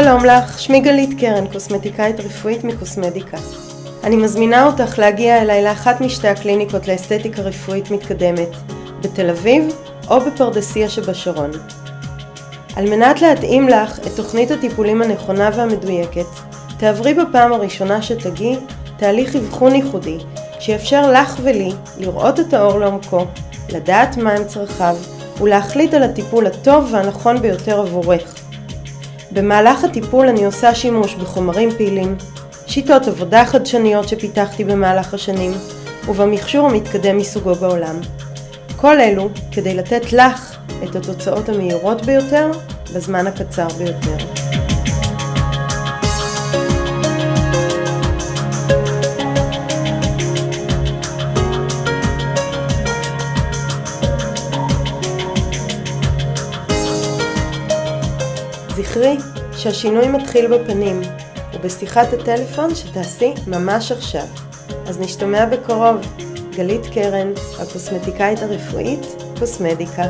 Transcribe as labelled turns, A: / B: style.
A: שלום לך, שמי גלית קרן, קוסמטיקאית רפואית מקוסמדיקה. אני מזמינה אותך להגיע אליי לאחת משתי הקליניקות לאסתטיקה רפואית מתקדמת, בתל אביב או בפרדסיה שבשרון. על מנת להתאים לך את תוכנית הטיפולים הנכונה והמדויקת, תעברי בפעם הראשונה שתגיעי תהליך אבחון ייחודי, שיאפשר לך ולי לראות את האור לעומקו, לדעת מהם צרכיו ולהחליט על הטיפול הטוב והנכון ביותר עבורך. במהלך הטיפול אני עושה שימוש בחומרים פעילים, שיטות עבודה חדשניות שפיתחתי במהלך השנים, ובמכשור המתקדם מסוגו בעולם. כל אלו כדי לתת לך את התוצאות המהירות ביותר בזמן הקצר ביותר. זכרי שהשינוי מתחיל בפנים ובשיחת הטלפון שתעשי ממש עכשיו. אז נשתמע בקרוב. גלית קרן, הקוסמטיקאית הרפואית, קוסמדיקה.